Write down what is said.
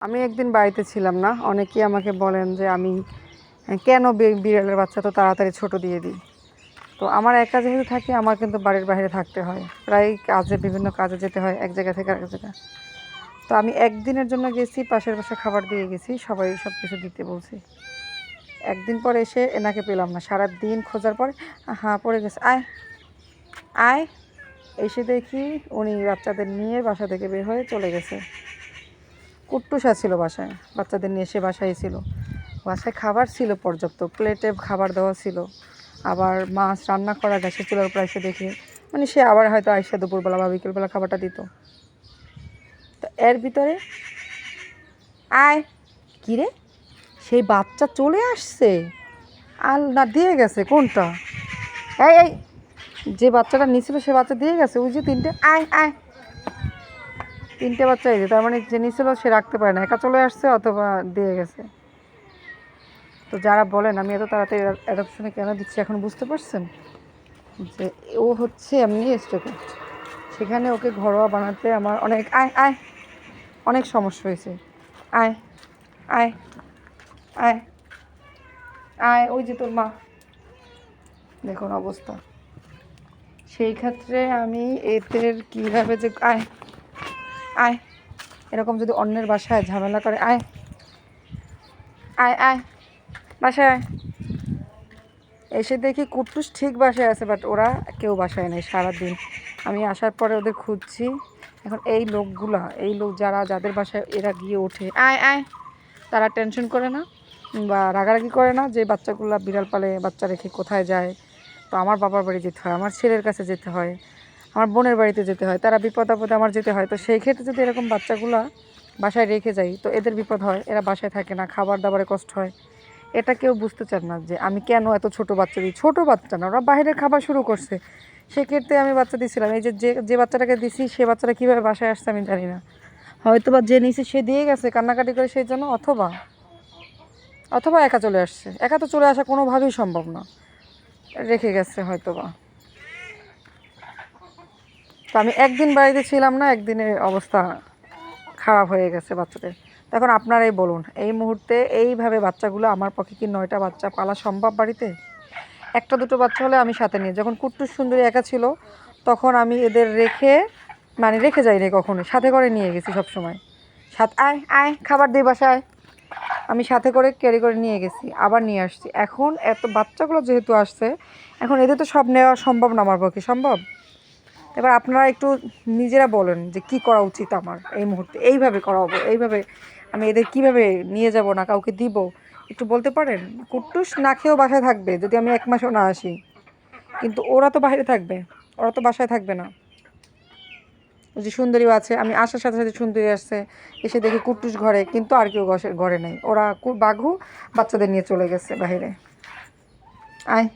আমি একদিন বাড়িতে ছিলাম না। অনেকেই আমাকে বলেন যে আমি কেন বিড়ালের বাচ্চা তো তাড়াতাড়ি ছোট দিয়ে দিই। তো আমার একা যেহেতু থাকি, আমার কিন্তু বাড়ির বাইরে থাকতে হয়, প্রায় কাজে, বিভিন্ন কাজে যেতে হয় এক জায়গা থেকে আরেক জায়গা। তো আমি একদিনের জন্য গেছি, পাশের বাসায় খাবার দিয়ে গেছি, সবাই সব কিছু দিতে বলছি। একদিন পর এসে এনাকে পেলাম না, সারা দিন খোঁজার পর পড়ে গেছে, আয় আয়, এসে দেখি উনি বাচ্চাদের নিয়ে বাসা থেকে বের হয়ে চলে গেছে। কুট্টুসা ছিল বাসায়, বাচ্চাদের নিয়ে সে বাসায় ছিল। বাসায় খাবার ছিল পর্যাপ্ত, প্লেটে খাবার দেওয়া ছিল, আবার মাছ রান্না করা গ্যাসের চুলার উপর এসে দেখে, মানে সে আবার হয়তো আইসা দুপুরবেলা বা বিকেলবেলা খাবারটা দিত। তো এর ভিতরে আয়, কিরে, সেই বাচ্চা চলে আসছে, আল না দিয়ে গেছে কোনটা, এই এই যে বাচ্চাটা নিয়েছিল সে বাচ্চা দিয়ে গেছে, ওই যে তিনটে, আয় আয়, তিনটে বাচ্চা এই যে, তার মানে যে নিয়েছিল সে রাখতে পারে না, একা চলে আসছে অথবা দিয়ে গেছে। তো যারা বলেন আমি এত তাড়াতাড়ি অ্যাডপশনে কেন দিচ্ছি, এখন বুঝতে পারছেন যে ও হচ্ছে এমনি স্টুডেন্ট, সেখানে ওকে ঘরোয়া বানাতে আমার অনেক আয় আয় অনেক সমস্যা হয়েছে। আয় আয় আয় আয়, ওই যে তোর মা, দেখুন অবস্থা। সেই ক্ষেত্রে আমি এদের কীভাবে যে আয় আয়, এরকম যদি অন্যের বাসায় ঝামেলা করে, আয় আয় আয় বাসায় আয়, এসে দেখি কুট্টুস ঠিক বাসায় আছে, বাট ওরা কেউ বাসায় নেই সারাদিন। আমি আসার পরে ওদের খুঁজছি। এখন এই লোক যাদের বাসায় এরা গিয়ে ওঠে আয় আয়, তারা টেনশন করে না বা রাগারাগি করে না যে বাচ্চাগুলো বিড়াল পালে বাচ্চা রেখে কোথায় যায়। তো আমার বাবার বাড়ি যেতে হয়, আমার ছেলের কাছে যেতে হয়, আমার বোনের বাড়িতে যেতে হয়, তারা বিপদ আপদে আমার যেতে হয়। তো সেই ক্ষেত্রে যদি এরকম বাচ্চাগুলা বাসায় রেখে যাই তো এদের বিপদ হয়, এরা বাসায় থাকে না, খাবার দাবারে কষ্ট হয়। এটা কেউ বুঝতে চান না যে আমি কেন এত ছোট বাচ্চা দিই। ছোট বাচ্চা না, ওরা বাইরে খাবার শুরু করছে, সেক্ষেত্রে আমি বাচ্চা দিছিলাম। এই যে বাচ্চাটাকে দিছি সে বাচ্চাটা কীভাবে বাসায় আসছে আমি জানি না, হয়তো বা যে নিয়েছে সে দিয়ে গেছে কান্নাকাটি করে সেই জন্য, অথবা একা চলে আসছে। একা তো চলে আসা কোনোভাবেই সম্ভব না, রেখে গেছে হয়তো বা। তো আমি একদিন বাড়িতে ছিলাম না, একদিনের অবস্থা খারাপ হয়ে গেছে বাচ্চাদের। তখন আপনারাই বলুন, এই মুহূর্তে এইভাবে বাচ্চাগুলো, আমার পক্ষে কি 9টা বাচ্চা পালা সম্ভব বাড়িতে? একটা দুটো বাচ্চা হলে আমি সাথে নিয়ে, যখন কুট্টুস সুন্দরী একা ছিল তখন আমি এদের রেখে যাইনি কখনো, সাথে করে নিয়ে গেছি সবসময়। আয় আয় খাবার দিই বাসায়, আমি সাথে করে ক্যারি করে নিয়ে গেছি, আবার নিয়ে আসছি। এখন এত বাচ্চাগুলো যেহেতু আসছে, এখন এদের তো সব নেওয়া সম্ভব না আমার পক্ষে, সম্ভব? এবার আপনারা একটু নিজেরা বলেন যে কি করা উচিত আমার এই মুহূর্তে, এইভাবে করাবো, এইভাবে আমি এদের কিভাবে নিয়ে যাব, না কাউকে দিব, একটু বলতে পারেন? কুট্টুস না খেয়েও বাসায় থাকবে যদি আমি 1 মাসও না আসি, কিন্তু ওরা তো বাইরে থাকবে, ওরা তো বাসায় থাকবে না। যে সুন্দরীও আছে, আমি আসার সাথে সাথে সুন্দরী আসছে, এসে দেখি কুট্টুস ঘরে, কিন্তু আর কেউ ঘরে নেই, ওরা বাঘু বাচ্চাদের নিয়ে চলে গেছে বাইরে। আয়